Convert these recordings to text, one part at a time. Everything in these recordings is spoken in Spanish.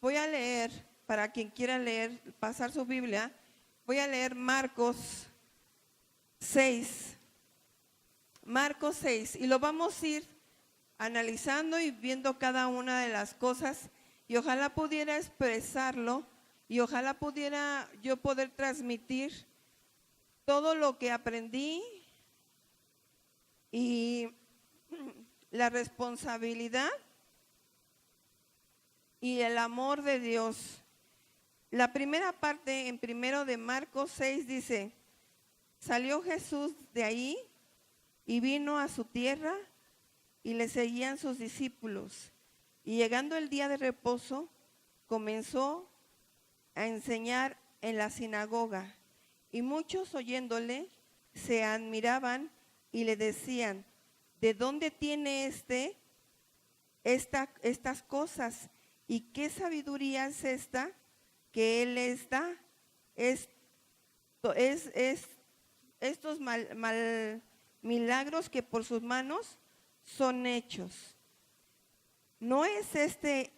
Voy a leer, para quien quiera leer, pasar su Biblia, voy a leer Marcos 6. Marcos 6, y lo vamos a ir analizando y viendo cada una de las cosas, y ojalá pudiera expresarlo, y ojalá pudiera yo poder transmitir todo lo que aprendí y la responsabilidad y el amor de Dios. La primera parte, en primero de Marcos 6, dice: salió Jesús de ahí y vino a su tierra, y le seguían sus discípulos. Y llegando el día de reposo, comenzó a enseñar en la sinagoga. Y muchos oyéndole se admiraban y le decían: ¿de dónde tiene estas cosas? ¿Y qué sabiduría es esta que él les da? Estos milagros que por sus manos son hechos. ¿No es este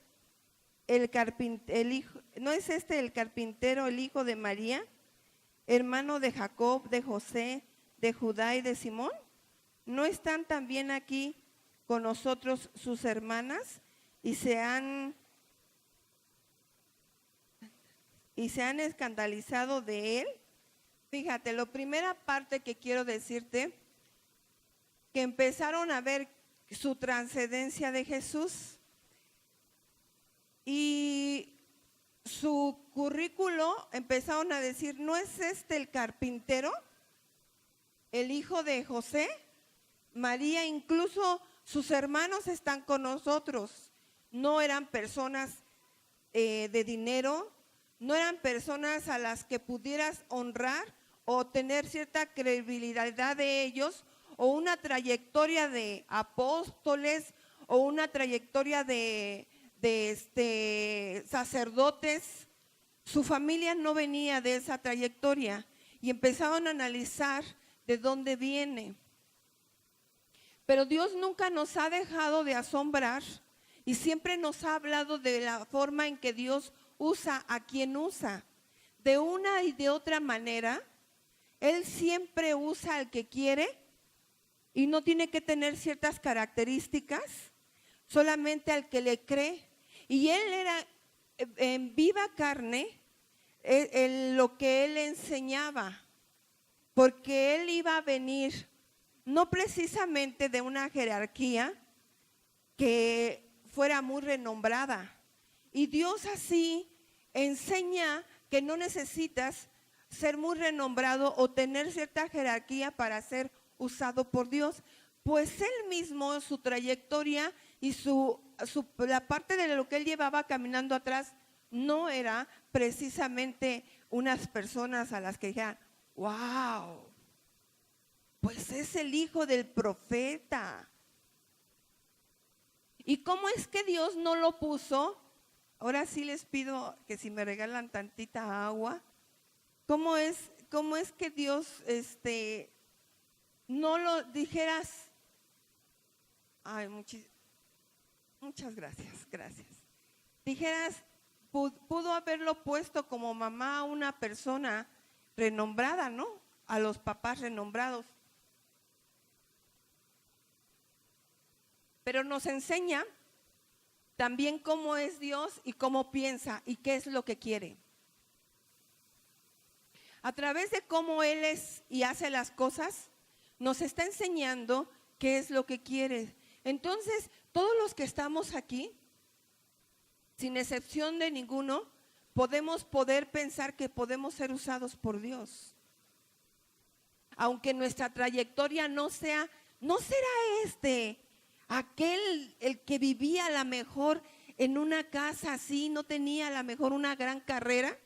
el carpintero, el hijo de María, hermano de Jacob, de José, de Judá y de Simón? ¿No están también aquí con nosotros sus hermanas? Y se han escandalizado de él. Fíjate, la primera parte que quiero decirte, que empezaron a ver su trascendencia de Jesús y su currículo. Empezaron a decir: ¿no es este el carpintero, el hijo de José, María? Incluso sus hermanos están con nosotros. No eran personas de dinero, no eran personas a las que pudieras honrar o tener cierta credibilidad de ellos, o una trayectoria de apóstoles, o una trayectoria de sacerdotes. Su familia no venía de esa trayectoria, y empezaron a analizar de dónde viene. Pero Dios nunca nos ha dejado de asombrar, y siempre nos ha hablado de la forma en que Dios usa a quien usa. De una y de otra manera, Él siempre usa al que quiere, y no tiene que tener ciertas características, solamente al que le cree. Y Él era en viva carne lo que Él enseñaba, porque Él iba a venir no precisamente de una jerarquía que fuera muy renombrada. Y Dios así enseña que no necesitas ser muy renombrado o tener cierta jerarquía para ser usado por Dios, pues Él mismo, su trayectoria y la parte de lo que Él llevaba caminando atrás, no era precisamente unas personas a las que dijeran: wow, pues es el hijo del profeta. ¿Y cómo es que Dios no lo puso? Ahora sí les pido que si me regalan tantita agua. ¿Cómo es que Dios no lo dijeras? Ay, muchas gracias. Dijeras, pudo haberlo puesto como mamá a una persona renombrada, ¿no? A los papás renombrados. Pero nos enseña también cómo es Dios y cómo piensa y qué es lo que quiere. A través de cómo Él es y hace las cosas, nos está enseñando qué es lo que quiere. Entonces, todos los que estamos aquí, sin excepción de ninguno, podemos pensar que podemos ser usados por Dios. Aunque nuestra trayectoria no será aquel el que vivía a lo mejor en una casa así, no tenía a lo mejor una gran carrera,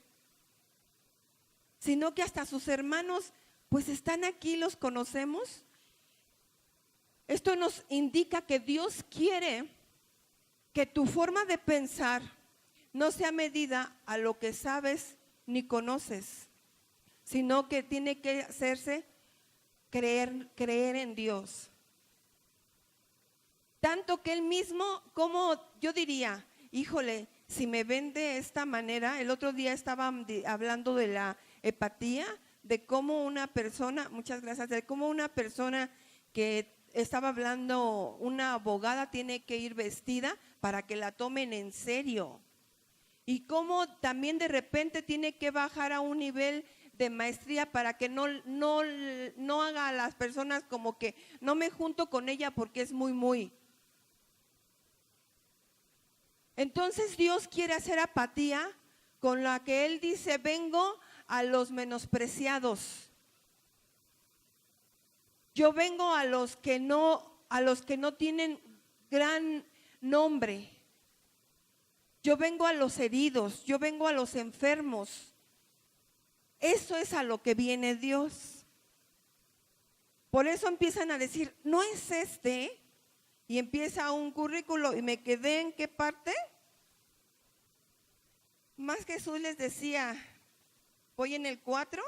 sino que hasta sus hermanos pues están aquí, los conocemos. Esto nos indica que Dios quiere que tu forma de pensar no sea medida a lo que sabes ni conoces, sino que tiene que hacerse creer en Dios. Tanto que Él mismo, como yo diría, híjole, si me ven de esta manera, el otro día estaban hablando de la empatía, de cómo una persona, muchas gracias, de cómo una persona que estaba hablando, una abogada tiene que ir vestida para que la tomen en serio. Y cómo también de repente tiene que bajar a un nivel de maestría para que no haga a las personas como que no me junto con ella porque es muy. Entonces Dios quiere hacer apatía con la que Él dice, vengo a los menospreciados. Yo vengo a los que no tienen gran nombre. Yo vengo a los heridos, yo vengo a los enfermos. Eso es a lo que viene Dios. Por eso empiezan a decir, no es este. Y empieza un currículo y me quedé en qué parte. Más Jesús les decía, voy en el 4,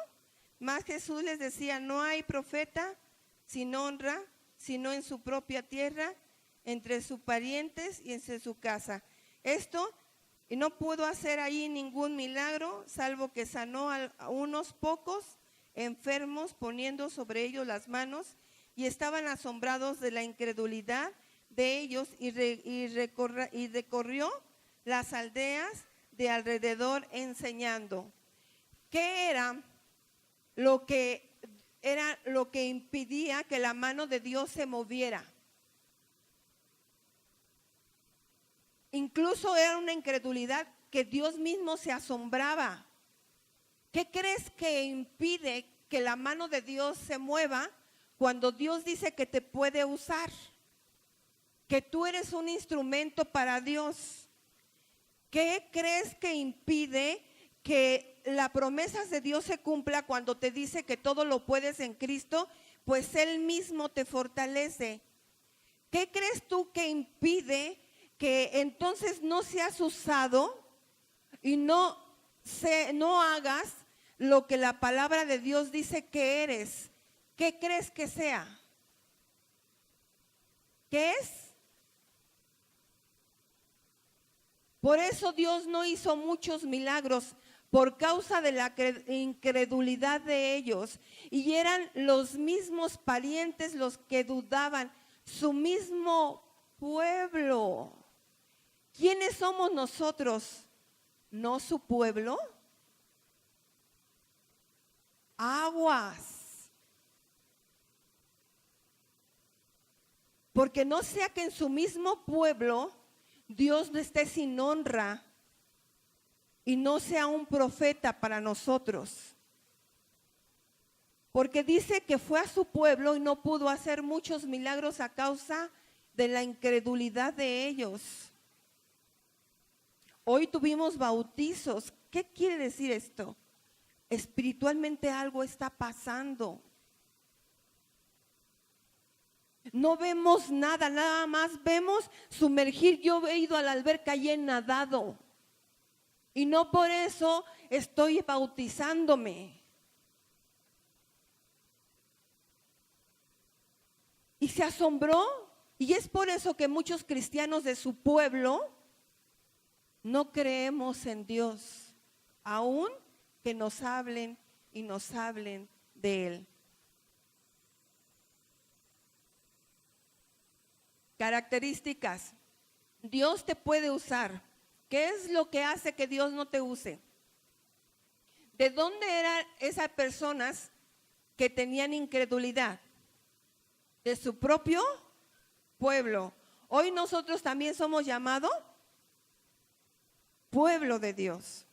más Jesús les decía, no hay profeta sin honra, sino en su propia tierra, entre sus parientes y entre su casa. Esto, y no pudo hacer ahí ningún milagro, salvo que sanó a unos pocos enfermos, poniendo sobre ellos las manos, y estaban asombrados de la incredulidad de ellos, y recorrió las aldeas de alrededor enseñando. ¿Qué era lo que impedía que la mano de Dios se moviera? Incluso era una incredulidad que Dios mismo se asombraba. ¿Qué crees que impide que la mano de Dios se mueva cuando Dios dice que te puede usar? Que tú eres un instrumento para Dios. ¿Qué crees que impide que las promesas de Dios se cumpla cuando te dice que todo lo puedes en Cristo? Pues Él mismo te fortalece. ¿Qué crees tú que impide que entonces no seas usado y no hagas lo que la palabra de Dios dice que eres? ¿Qué crees que sea? ¿Qué es? Por eso Dios no hizo muchos milagros por causa de la incredulidad de ellos. Y eran los mismos parientes los que dudaban, su mismo pueblo. ¿Quiénes somos nosotros? ¿No su pueblo? Aguas. Porque no sea que en su mismo pueblo Dios no esté sin honra y no sea un profeta para nosotros. Porque dice que fue a su pueblo y no pudo hacer muchos milagros a causa de la incredulidad de ellos. Hoy tuvimos bautizos. ¿Qué quiere decir esto? Espiritualmente algo está pasando. No vemos nada, nada más vemos sumergir. Yo he ido a la alberca y he nadado. Y no por eso estoy bautizándome. Y se asombró. Y es por eso que muchos cristianos de su pueblo no creemos en Dios, aún que nos hablen y nos hablen de Él. Características. Dios te puede usar. ¿Qué es lo que hace que Dios no te use? ¿De dónde eran esas personas que tenían incredulidad? De su propio pueblo. Hoy nosotros también somos llamados pueblo de Dios.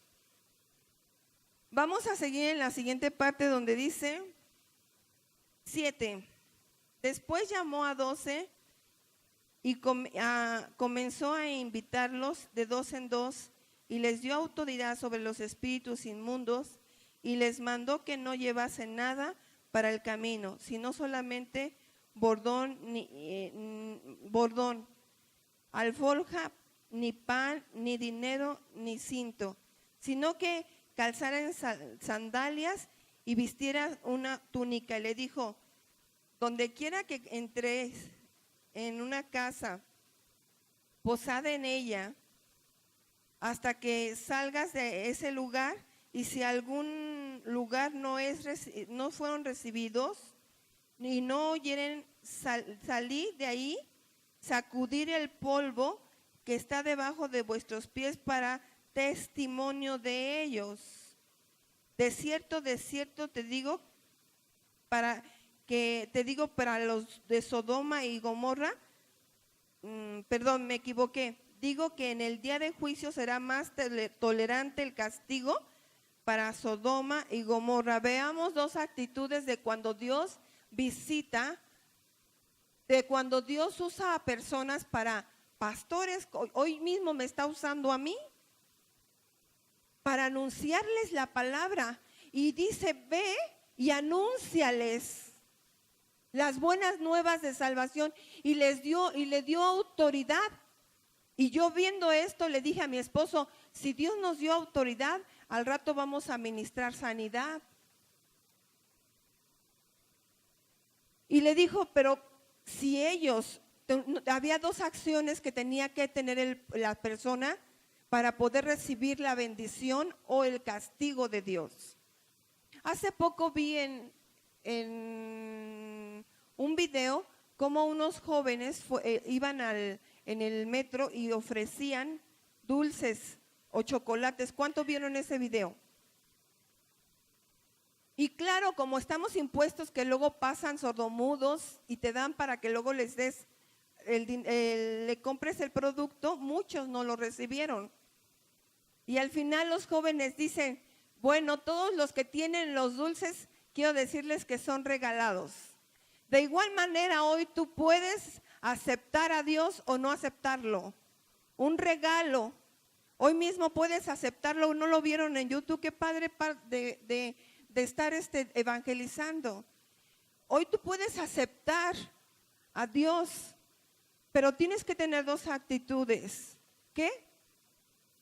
Vamos a seguir en la siguiente parte donde dice 7. Después llamó a 12 y comenzó a invitarlos de 2 en 2 y les dio autoridad sobre los espíritus inmundos y les mandó que no llevasen nada para el camino, sino solamente bordón, alforja, ni pan, ni dinero, ni cinto, sino que calzaran sandalias y vistieran una túnica. Y le dijo, donde quiera que entres en una casa, posad en ella, hasta que salgas de ese lugar, y si algún lugar no fueron recibidos y no oyeren salir de ahí, sacudir el polvo que está debajo de vuestros pies para testimonio de ellos. De cierto te digo, para los de Sodoma y Gomorra, perdón, me equivoqué. Digo que en el día de juicio será más tolerante el castigo para Sodoma y Gomorra. Veamos dos actitudes de cuando Dios visita, de cuando Dios usa a personas para pastores. Hoy mismo me está usando a mí para anunciarles la palabra. Y dice, ve y anúnciales las buenas nuevas de salvación. Y le dio autoridad. Y yo viendo esto le dije a mi esposo, si Dios nos dio autoridad, al rato vamos a ministrar sanidad. Y le dijo, pero si había dos acciones que tenía que tener la persona para poder recibir la bendición o el castigo de Dios. Hace poco vi en un video cómo unos jóvenes iban en el metro y ofrecían dulces o chocolates. ¿Cuánto vieron ese video? Y claro, como estamos impuestos que luego pasan sordomudos y te dan para que luego les des, le compres el producto, muchos no lo recibieron. Y al final los jóvenes dicen, bueno, todos los que tienen los dulces, quiero decirles que son regalados. De igual manera, hoy tú puedes aceptar a Dios o no aceptarlo. Un regalo. Hoy mismo puedes aceptarlo. ¿No lo vieron en YouTube? Qué padre de estar evangelizando. Hoy tú puedes aceptar a Dios, pero tienes que tener dos actitudes. ¿Qué?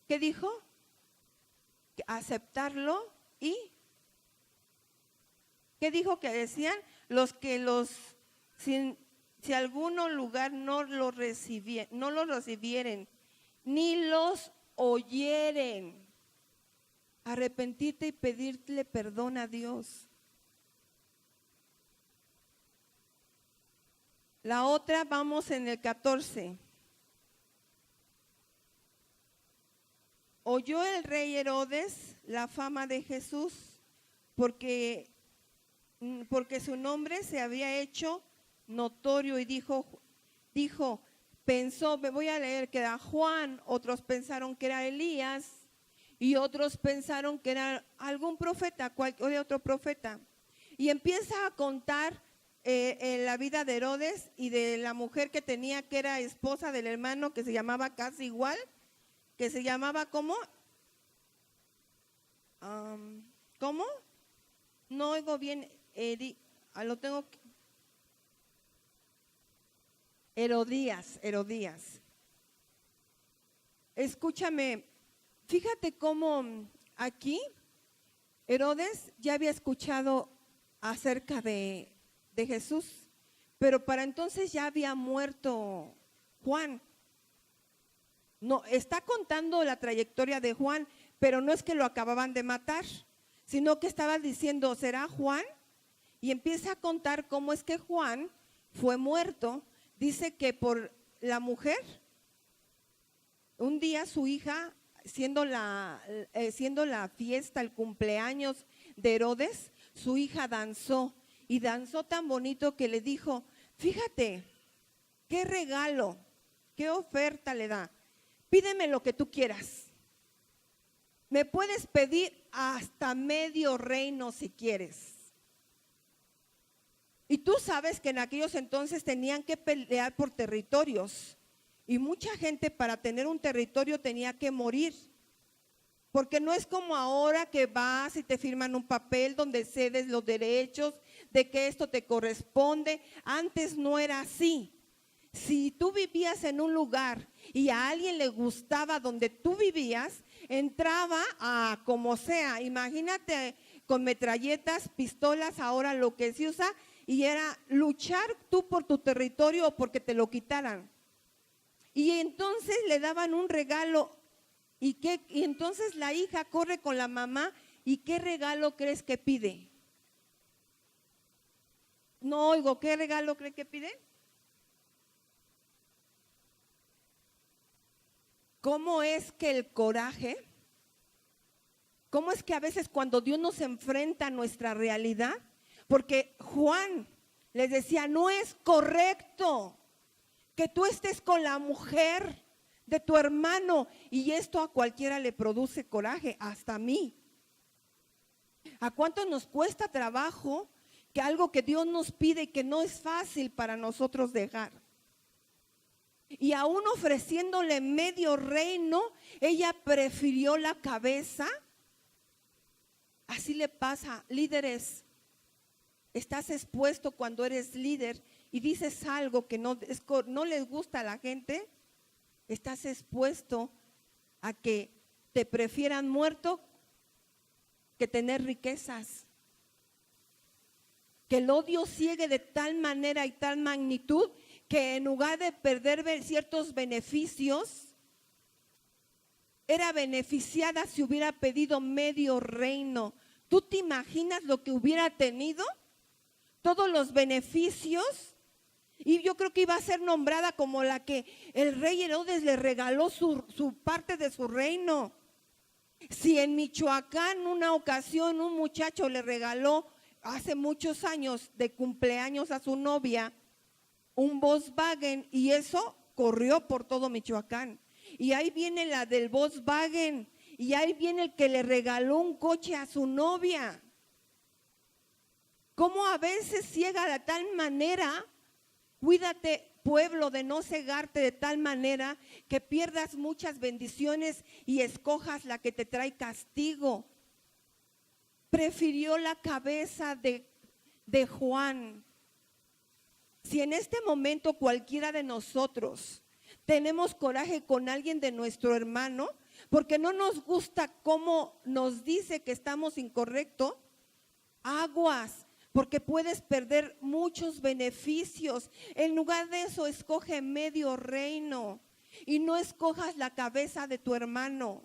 ¿Qué dijo? Aceptarlo y ¿qué dijo que decían? Si algún lugar no lo recibieren, ni los oyeren, arrepentirte y pedirle perdón a Dios. La otra, vamos en el 14. Oyó el rey Herodes la fama de Jesús, porque su nombre se había hecho notorio, y pensó, me voy a leer, que era Juan. Otros pensaron que era Elías y otros pensaron que era algún profeta, cualquier otro profeta. Y empieza a contar la vida de Herodes y de la mujer que tenía, que era esposa del hermano, que se llamaba casi igual, que se llamaba ¿cómo? ¿Cómo? No oigo bien. Lo tengo. Herodías. Escúchame, fíjate cómo aquí Herodes ya había escuchado acerca de Jesús, pero para entonces ya había muerto Juan. No, está contando la trayectoria de Juan, pero no es que lo acababan de matar, sino que estaba diciendo, ¿será Juan? Y empieza a contar cómo es que Juan fue muerto. Dice que por la mujer, un día su hija, siendo la fiesta, el cumpleaños de Herodes, su hija danzó, y danzó tan bonito que le dijo, fíjate, qué regalo, qué oferta le da, pídeme lo que tú quieras. Me puedes pedir hasta medio reino si quieres. Y tú sabes que en aquellos entonces tenían que pelear por territorios. Y mucha gente para tener un territorio tenía que morir. Porque no es como ahora que vas y te firman un papel donde cedes los derechos de que esto te corresponde. Antes no era así. Si tú vivías en un lugar y a alguien le gustaba donde tú vivías, entraba a como sea. Imagínate con metralletas, pistolas, ahora lo que se usa, y era luchar tú por tu territorio o porque te lo quitaran. Y entonces le daban un regalo Y entonces la hija corre con la mamá y ¿qué regalo crees que pide? No oigo, ¿qué regalo cree que pide? ¿Cómo es que el coraje, cómo es que a veces cuando Dios nos enfrenta a nuestra realidad, porque Juan les decía, no es correcto que tú estés con la mujer de tu hermano, y esto a cualquiera le produce coraje, hasta a mí. ¿A cuánto nos cuesta trabajo que algo que Dios nos pide y que no es fácil para nosotros dejar? Y aún ofreciéndole medio reino, ella prefirió la cabeza. Así le pasa, líderes. Estás expuesto cuando eres líder y dices algo que no les gusta a la gente. Estás expuesto a que te prefieran muerto que tener riquezas. Que el odio ciegue de tal manera y tal magnitud que en lugar de perder ciertos beneficios, era beneficiada si hubiera pedido medio reino. ¿Tú te imaginas lo que hubiera tenido? Todos los beneficios. Y yo creo que iba a ser nombrada como la que el rey Herodes le regaló su parte de su reino. Si en Michoacán una ocasión un muchacho le regaló hace muchos años de cumpleaños a su novia un Volkswagen, y eso corrió por todo Michoacán. Y ahí viene la del Volkswagen, y ahí viene el que le regaló un coche a su novia. ¿Cómo a veces ciega de tal manera? Cuídate, pueblo, de no cegarte de tal manera que pierdas muchas bendiciones y escojas la que te trae castigo. Prefirió la cabeza de Juan. Si en este momento cualquiera de nosotros tenemos coraje con alguien de nuestro hermano, porque no nos gusta cómo nos dice que estamos incorrectos, aguas, porque puedes perder muchos beneficios. En lugar de eso, escoge medio reino y no escojas la cabeza de tu hermano.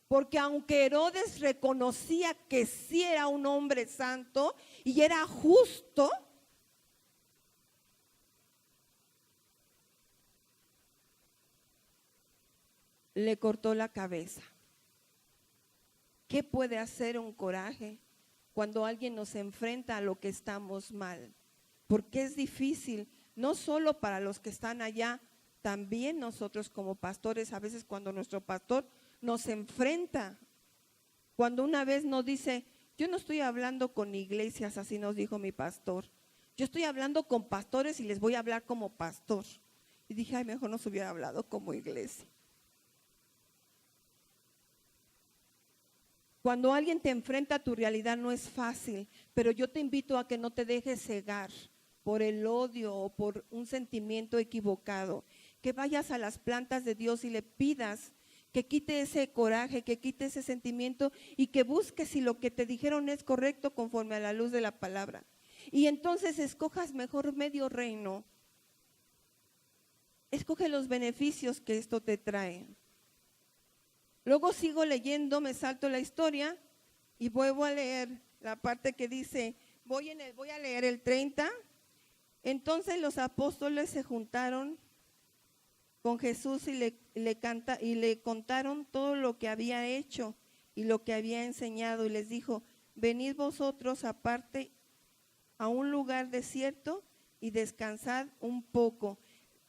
Porque aunque Herodes reconocía que sí era un hombre santo y era justo, le cortó la cabeza. ¿Qué puede hacer un coraje cuando alguien nos enfrenta a lo que estamos mal? Porque es difícil, no solo para los que están allá, también nosotros como pastores, a veces cuando nuestro pastor nos enfrenta, cuando una vez nos dice, yo no estoy hablando con iglesias, así nos dijo mi pastor, yo estoy hablando con pastores y les voy a hablar como pastor. Y dije, ay, mejor nos hubiera hablado como iglesia. Cuando alguien te enfrenta a tu realidad no es fácil, pero yo te invito a que no te dejes cegar por el odio o por un sentimiento equivocado, que vayas a las plantas de Dios y le pidas que quite ese coraje, que quite ese sentimiento y que busques si lo que te dijeron es correcto conforme a la luz de la palabra. Y entonces escojas mejor medio reino. Escoge los beneficios que esto te trae. Luego sigo leyendo, me salto la historia y vuelvo a leer la parte que dice, voy a leer el 30. Entonces los apóstoles se juntaron con Jesús y le contaron todo lo que había hecho y lo que había enseñado, y les dijo, venid vosotros aparte a un lugar desierto y descansad un poco.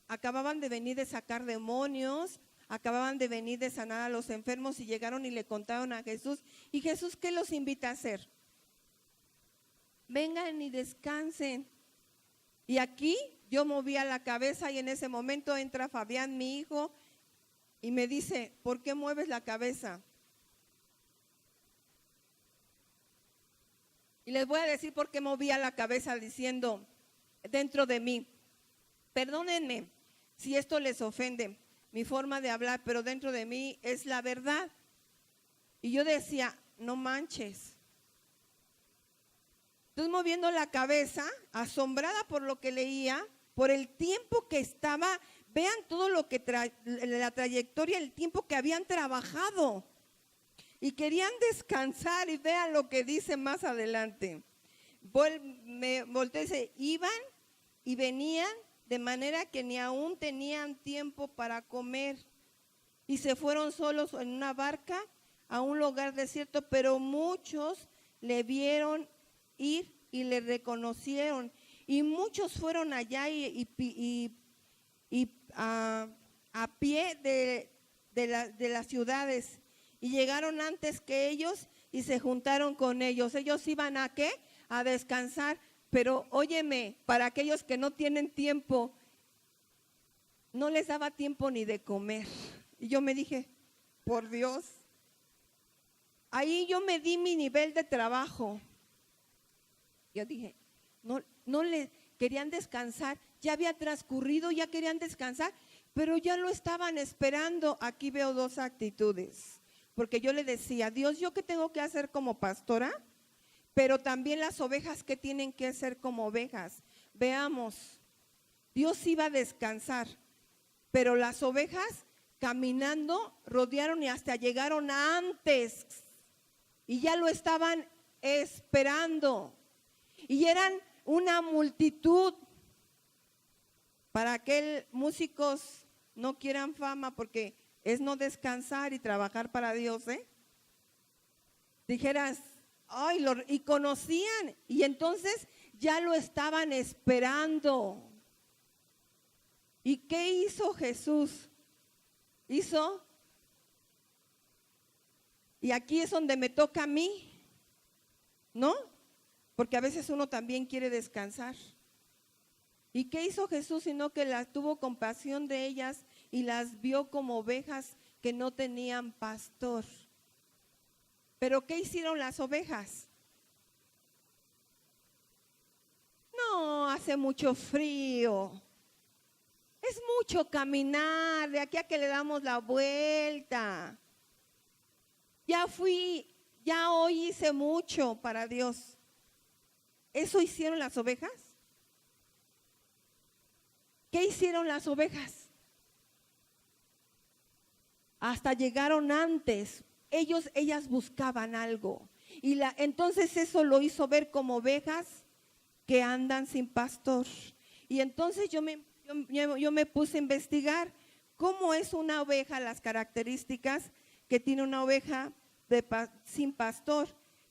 Acababan de venir de sacar demonios, acababan de venir de sanar a los enfermos y llegaron y le contaron a Jesús. ¿Y Jesús qué los invita a hacer? Vengan y descansen. Y aquí yo movía la cabeza y en ese momento entra Fabián, mi hijo, y me dice, ¿por qué mueves la cabeza? Y les voy a decir por qué movía la cabeza diciendo dentro de mí, perdónenme si esto les ofende, mi forma de hablar, pero dentro de mí es la verdad. Y yo decía, no manches. Entonces moviendo la cabeza, asombrada por lo que leía, por el tiempo que estaba Vean todo lo que la trayectoria, el tiempo que habían trabajado y querían descansar, y vean lo que dice más adelante. Me volteé y dice, iban y venían de manera que ni aún tenían tiempo para comer, y se fueron solos en una barca a un lugar desierto, pero muchos le vieron ir y le reconocieron, y muchos fueron allá a pie de las ciudades, y llegaron antes que ellos y se juntaron con ellos. Ellos iban ¿a qué? A descansar. Pero óyeme, para aquellos que no tienen tiempo, no les daba tiempo ni de comer. Y yo me dije, por Dios, ahí yo me di mi nivel de trabajo. Yo dije, no le querían descansar, ya había transcurrido, ya querían descansar, pero ya lo estaban esperando. Aquí veo dos actitudes, porque yo le decía, Dios, ¿yo qué tengo que hacer como pastora? Pero también las ovejas que tienen que ser como ovejas. Veamos, Dios iba a descansar, pero las ovejas caminando rodearon y hasta llegaron antes y ya lo estaban esperando, y eran una multitud. Para que músicos no quieran fama, porque es no descansar y trabajar para Dios, dijeras, ay, y conocían, y entonces ya lo estaban esperando. ¿Y qué hizo Jesús? Y aquí es donde me toca a mí, ¿no? Porque a veces uno también quiere descansar. ¿Y qué hizo Jesús? Sino que tuvo compasión de ellas y las vio como ovejas que no tenían pastor. ¿Pero qué hicieron las ovejas? No, hace mucho frío. Es mucho caminar, de aquí a que le damos la vuelta. Ya hoy hice mucho para Dios. ¿Eso hicieron las ovejas? ¿Qué hicieron las ovejas? Hasta llegaron antes. Ellas buscaban algo. Y entonces eso lo hizo ver como ovejas que andan sin pastor. Y entonces yo me puse a investigar cómo es una oveja, las características que tiene una oveja sin pastor.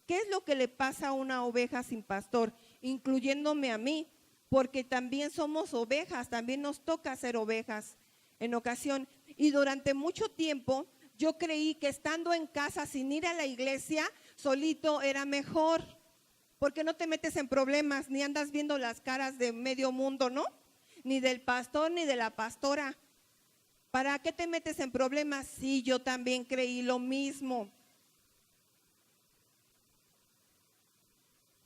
¿Qué es lo que le pasa a una oveja sin pastor? Incluyéndome a mí, porque también somos ovejas, también nos toca ser ovejas en ocasión. Y durante mucho tiempo yo creí que estando en casa sin ir a la iglesia, solito era mejor, porque no te metes en problemas, ni andas viendo las caras de medio mundo, ¿no? Ni del pastor, ni de la pastora. ¿Para qué te metes en problemas? Sí, yo también creí lo mismo.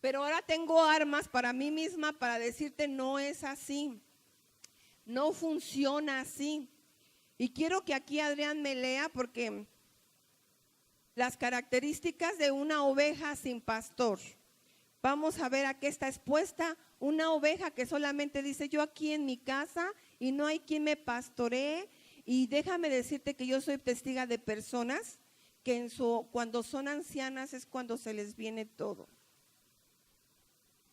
Pero ahora tengo armas para mí misma para decirte, no es así. No funciona así. Y quiero que aquí Adrián me lea, porque las características de una oveja sin pastor. Vamos a ver a qué está expuesta una oveja que solamente dice, yo aquí en mi casa y no hay quien me pastoree. Y déjame decirte que yo soy testiga de personas que cuando son ancianas es cuando se les viene todo.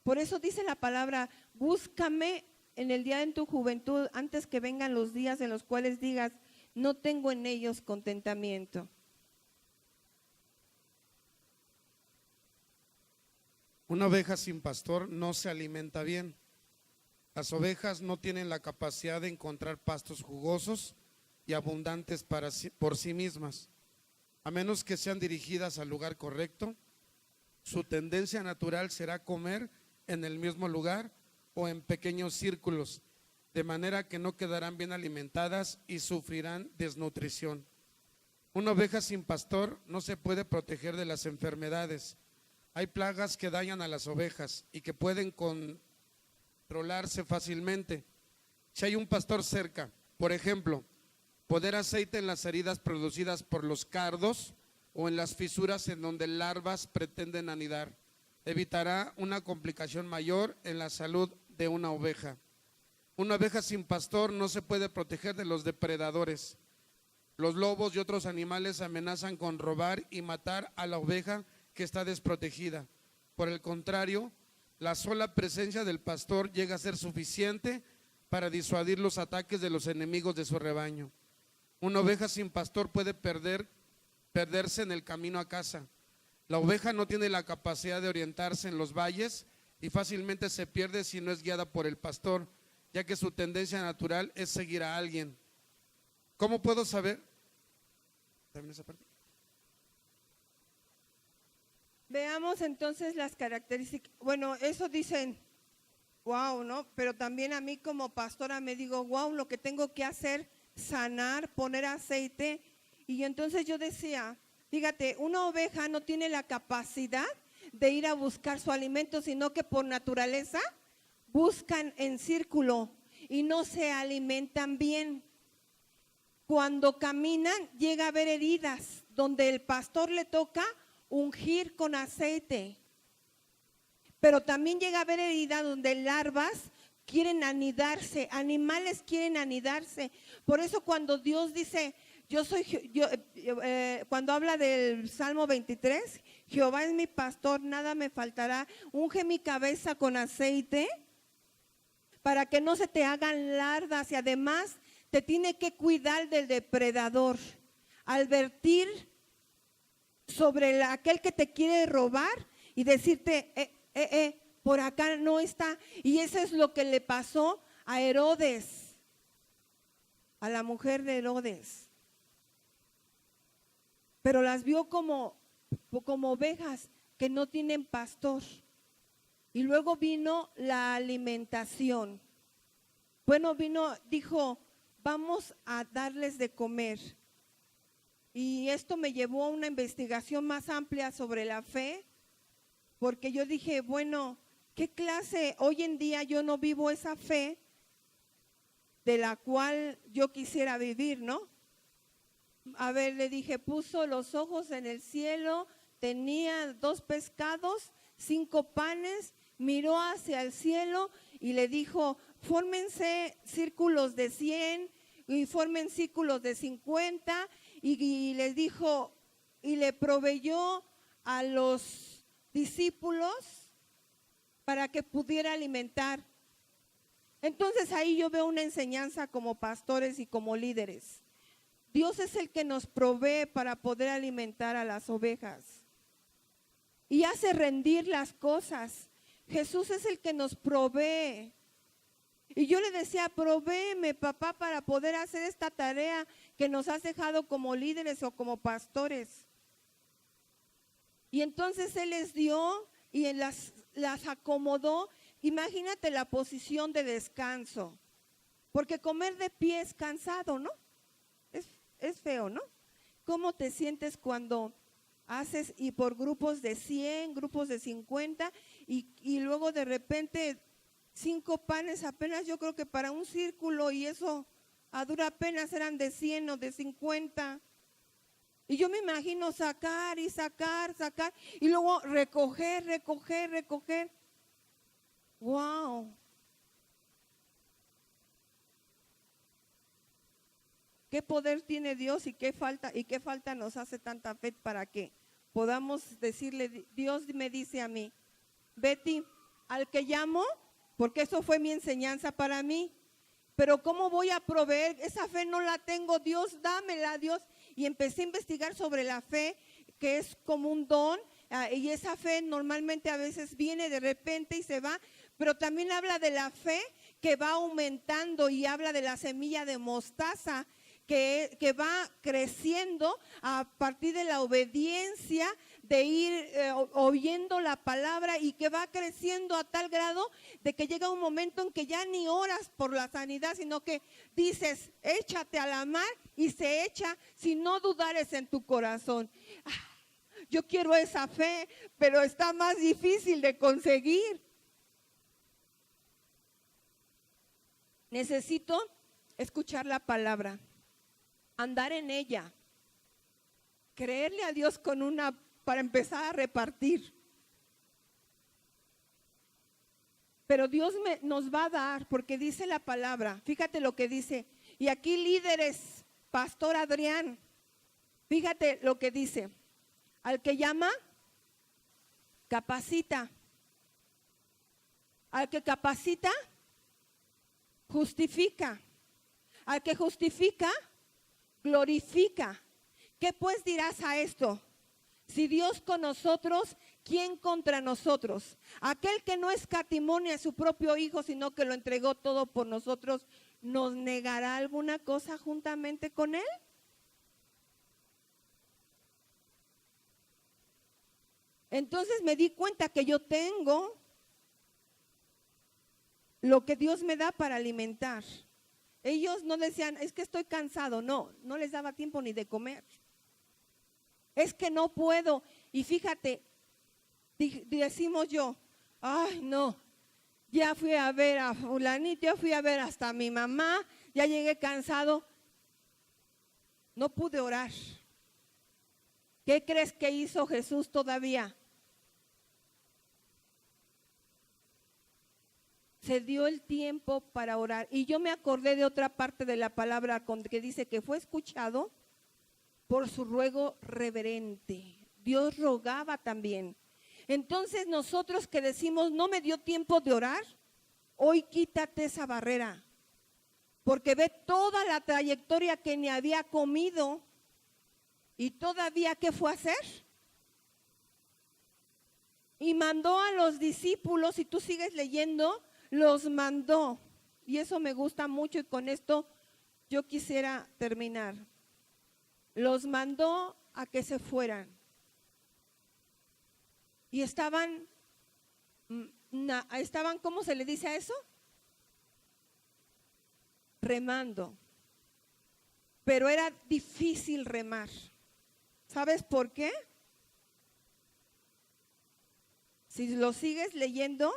Por eso dice la palabra, búscame en el día de tu juventud, antes que vengan los días en los cuales digas, no tengo en ellos contentamiento. Una oveja sin pastor no se alimenta bien. Las ovejas no tienen la capacidad de encontrar pastos jugosos y abundantes por sí mismas. A menos que sean dirigidas al lugar correcto, su tendencia natural será comer en el mismo lugar o en pequeños círculos, de manera que no quedarán bien alimentadas y sufrirán desnutrición. Una oveja sin pastor no se puede proteger de las enfermedades. Hay plagas que dañan a las ovejas y que pueden controlarse fácilmente. Si hay un pastor cerca, por ejemplo, poner aceite en las heridas producidas por los cardos o en las fisuras en donde larvas pretenden anidar, evitará una complicación mayor en la salud de una oveja. Una oveja sin pastor no se puede proteger de los depredadores. Los lobos y otros animales amenazan con robar y matar a la oveja que está desprotegida. Por el contrario, la sola presencia del pastor llega a ser suficiente para disuadir los ataques de los enemigos de su rebaño. Una oveja sin pastor puede perderse en el camino a casa. La oveja no tiene la capacidad de orientarse en los valles y fácilmente se pierde si no es guiada por el pastor, ya que su tendencia natural es seguir a alguien. ¿Cómo puedo saber? ¿También esa parte? Veamos entonces las características. Bueno, eso dicen, wow, ¿no? Pero también a mí como pastora me digo, wow, lo que tengo que hacer, sanar, poner aceite. Y entonces yo decía, fíjate, una oveja no tiene la capacidad de ir a buscar su alimento, sino que por naturaleza buscan en círculo y no se alimentan bien. Cuando caminan llega a haber heridas donde el pastor le toca ungir con aceite, pero también llega a haber heridas donde larvas quieren anidarse, animales quieren anidarse. Por eso cuando Dios dice, cuando habla del Salmo 23, Jehová es mi pastor, nada me faltará, unge mi cabeza con aceite para que no se te hagan larvas, y además te tiene que cuidar del depredador, advertir sobre aquel que te quiere robar y decirte, por acá no está. Y eso es lo que le pasó a Herodes, a la mujer de Herodes. Pero las vio como ovejas que no tienen pastor. Y luego vino la alimentación. Bueno, dijo, vamos a darles de comer. Y esto me llevó a una investigación más amplia sobre la fe, porque yo dije, bueno, ¿qué clase? Hoy en día yo no vivo esa fe de la cual yo quisiera vivir, ¿no? A ver, le dije, puso los ojos en el cielo, tenía 2 pescados, 5 panes, miró hacia el cielo y le dijo, fórmense círculos de 100 y formen círculos de 50, y les dijo, y le proveyó a los discípulos para que pudiera alimentar. Entonces ahí yo veo una enseñanza como pastores y como líderes. Dios es el que nos provee para poder alimentar a las ovejas y hace rendir las cosas. Jesús es el que nos provee. Y yo le decía, provéeme, papá, para poder hacer esta tarea que nos has dejado como líderes o como pastores. Y entonces Él les dio y las acomodó. Imagínate la posición de descanso, porque comer de pie es cansado, ¿no? Es feo, ¿no? ¿Cómo te sientes cuando haces y por grupos de 100, grupos de 50 y luego de repente 5 panes apenas, yo creo que para un círculo, y eso a dura penas eran de 100 o de 50. Y yo me imagino sacar y sacar y luego recoger. ¡Wow! ¿Qué poder tiene Dios y qué falta nos hace tanta fe para que podamos decirle, Dios me dice a mí, Betty, al que llamo, porque eso fue mi enseñanza para mí, pero ¿cómo voy a proveer? Esa fe no la tengo, Dios, dámela, Dios. Y empecé a investigar sobre la fe, que es como un don, y esa fe normalmente a veces viene de repente y se va, pero también habla de la fe que va aumentando y habla de la semilla de mostaza, que va creciendo a partir de la obediencia, de ir oyendo la palabra, y que va creciendo a tal grado de que llega un momento en que ya ni oras por la sanidad, sino que dices, échate a la mar, y se echa si no dudares en tu corazón. Yo quiero esa fe, pero está más difícil de conseguir. Necesito escuchar la palabra, andar en ella, creerle a Dios para empezar a repartir. Pero Dios nos va a dar, porque dice la palabra, fíjate lo que dice, y aquí líderes, Pastor Adrián, fíjate lo que dice, al que llama, capacita, al que capacita, justifica, al que justifica, glorifica. ¿Qué pues dirás a esto? Si Dios con nosotros, ¿quién contra nosotros? Aquel que no escatimó ni a su propio Hijo, sino que lo entregó todo por nosotros, ¿nos negará alguna cosa juntamente con Él? Entonces me di cuenta que yo tengo lo que Dios me da para alimentar. Ellos no decían, es que estoy cansado, no les daba tiempo ni de comer. Es que no puedo. Y fíjate, decimos yo, ay no, ya fui a ver a fulanito, ya fui a ver hasta a mi mamá, ya llegué cansado, no pude orar. ¿Qué crees que hizo Jesús todavía? Se dio el tiempo para orar. Y yo me acordé de otra parte de la palabra que dice que fue escuchado por su ruego reverente. Dios rogaba también. Entonces nosotros que decimos, no me dio tiempo de orar, hoy quítate esa barrera. Porque ve toda la trayectoria que ni había comido y todavía ¿qué fue a hacer? Y mandó a los discípulos, si tú sigues leyendo, los mandó. Y eso me gusta mucho y con esto yo quisiera terminar. Los mandó a que se fueran. Y estaban, ¿cómo se le dice a eso? Remando. Pero era difícil remar. ¿Sabes por qué? Si lo sigues leyendo,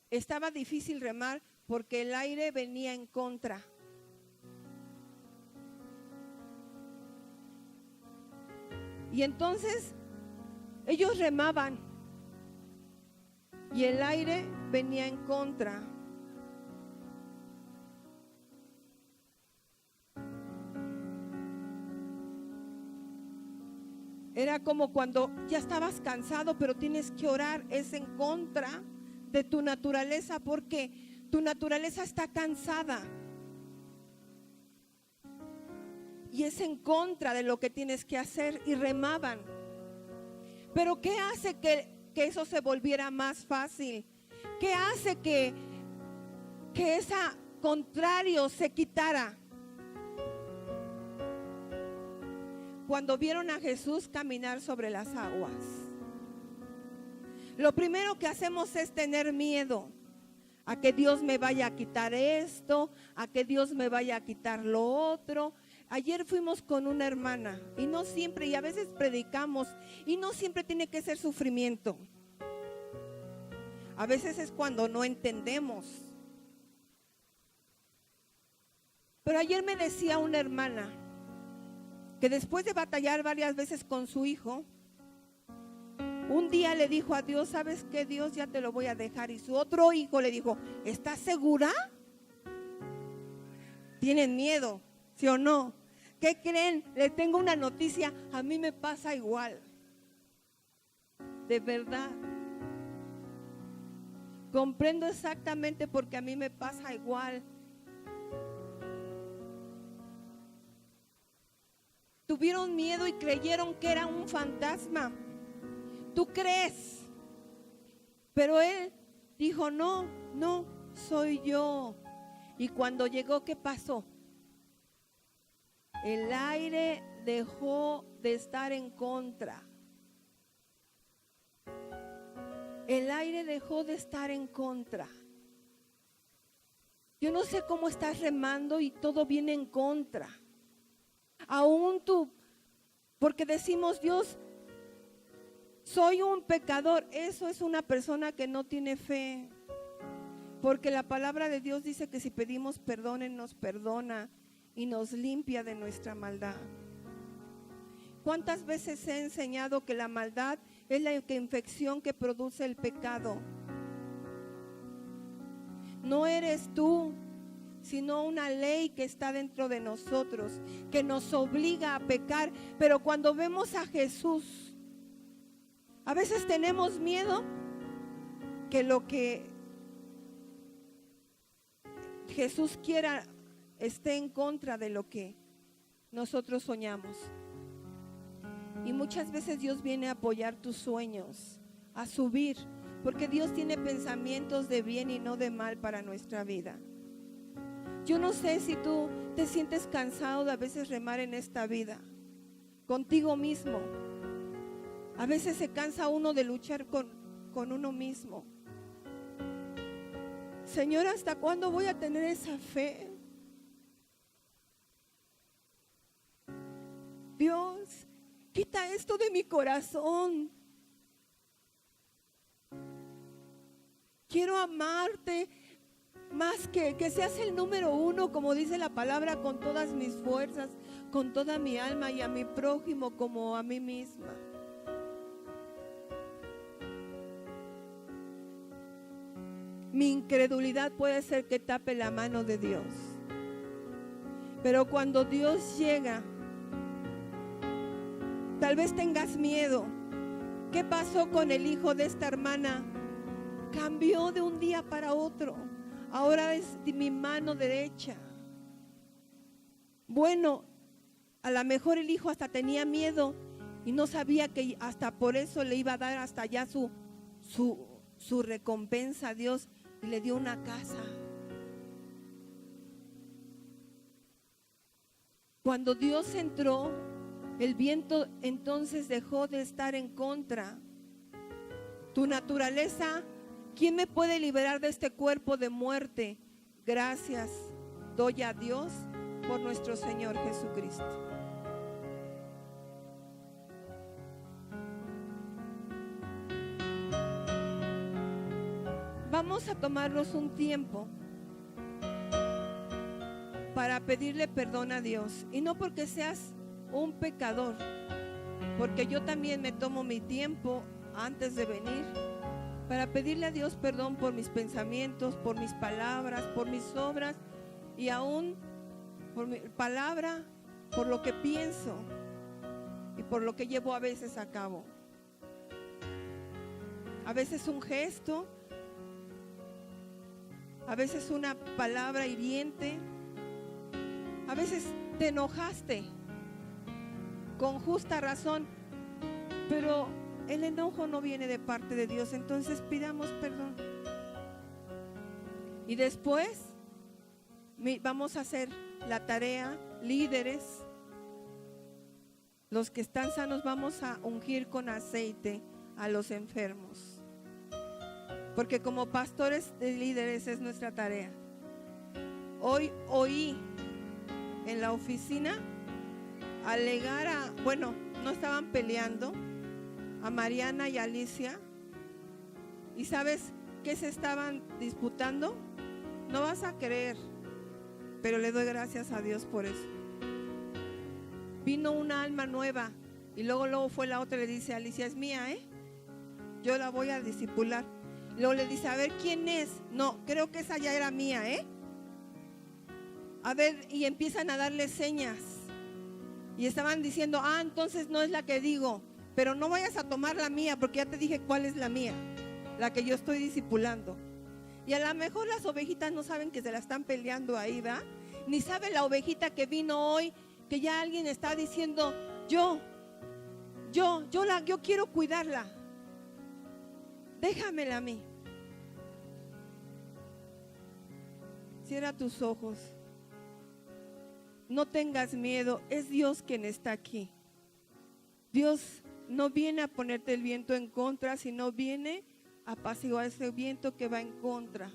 estaba difícil remar porque el aire venía en contra. Y entonces ellos remaban y el aire venía en contra. Era como cuando ya estabas cansado, pero tienes que orar, es en contra de tu naturaleza porque tu naturaleza está cansada. Y es en contra de lo que tienes que hacer y remaban. Pero ¿qué hace que eso se volviera más fácil? ¿Qué hace que ese contrario se quitara? Cuando vieron a Jesús caminar sobre las aguas. Lo primero que hacemos es tener miedo a que Dios me vaya a quitar esto, a que Dios me vaya a quitar lo otro. Ayer fuimos con una hermana y no siempre, y a veces predicamos, y no siempre tiene que ser sufrimiento. A veces es cuando no entendemos. Pero ayer me decía una hermana que después de batallar varias veces con su hijo, un día le dijo a Dios, ¿sabes qué, Dios? Ya te lo voy a dejar. Y su otro hijo le dijo, ¿estás segura? ¿Tienen miedo? ¿Sí o no? ¿Qué creen? Le tengo una noticia, a mí me pasa igual. De verdad. Comprendo exactamente porque a mí me pasa igual. Tuvieron miedo y creyeron que era un fantasma. ¿Tú crees? Pero él dijo, no, soy yo. Y cuando llegó, ¿qué pasó? El aire dejó de estar en contra. El aire dejó de estar en contra. Yo no sé cómo estás remando y todo viene en contra. Aún tú, porque decimos, Dios, soy un pecador. Eso es una persona que no tiene fe. Porque la palabra de Dios dice que si pedimos perdón, Él nos perdona y nos limpia de nuestra maldad. ¿Cuántas veces he enseñado que la maldad es la infección que produce el pecado. No eres tú, sino una ley que está dentro de nosotros, que nos obliga a pecar. Pero cuando vemos a Jesús, a veces tenemos miedo que lo que Jesús quiera esté en contra de lo que nosotros soñamos. Y muchas veces Dios viene a apoyar tus sueños, a subir, porque Dios tiene pensamientos de bien y no de mal para nuestra vida. Yo no sé si tú te sientes cansado de a veces remar en esta vida, contigo mismo. A veces se cansa uno de luchar con uno mismo. Señor, ¿hasta cuándo voy a tener esa fe? Dios, quita esto de mi corazón. Quiero amarte más que seas el número uno, como dice la palabra, con todas mis fuerzas, con toda mi alma, y a mi prójimo como a mí misma. Mi incredulidad puede ser que tape la mano de Dios, pero cuando Dios llega, tal vez tengas miedo. ¿Qué pasó con el hijo de esta hermana? Cambió de un día para otro. Ahora es mi mano derecha. Bueno, a lo mejor el hijo hasta tenía miedo y no sabía que hasta por eso le iba a dar hasta allá su recompensa a Dios, y le dio una casa. Cuando Dios entró, el viento entonces dejó de estar en contra. Tu naturaleza, ¿quién me puede liberar de este cuerpo de muerte? Gracias doy a Dios por nuestro Señor Jesucristo. Vamos a tomarnos un tiempo para pedirle perdón a Dios. Y no porque seas un pecador, porque yo también me tomo mi tiempo antes de venir para pedirle a Dios perdón por mis pensamientos, por mis palabras, por mis obras, y aún por mi palabra, por lo que pienso y por lo que llevo a veces a cabo. A veces un gesto, a veces una palabra hiriente, a veces te enojaste con justa razón, pero el enojo no viene de parte de Dios. Entonces pidamos perdón. Y después vamos a hacer la tarea, líderes, los que están sanos, vamos a ungir con aceite a los enfermos. Porque como pastores de líderes es nuestra tarea. Hoy oí en la oficina alegar no estaban peleando, a Mariana y Alicia. ¿Y sabes qué se estaban disputando? No vas a creer, pero le doy gracias a Dios por eso. Vino una alma nueva y luego fue la otra y le dice: Alicia, es mía, yo la voy a discipular. Luego le dice: a ver, ¿quién es? No, creo que esa ya era mía, A ver, y empiezan a darle señas. Y estaban diciendo: entonces no es la que digo, pero no vayas a tomar la mía, porque ya te dije cuál es la mía, la que yo estoy discipulando. Y a lo mejor las ovejitas no saben que se la están peleando ahí, ¿verdad? Ni sabe la ovejita que vino hoy, que ya alguien está diciendo: yo quiero cuidarla, déjamela a mí. Cierra tus ojos. No tengas miedo, es Dios quien está aquí. Dios no viene a ponerte el viento en contra, sino viene a apaciguar ese viento que va en contra.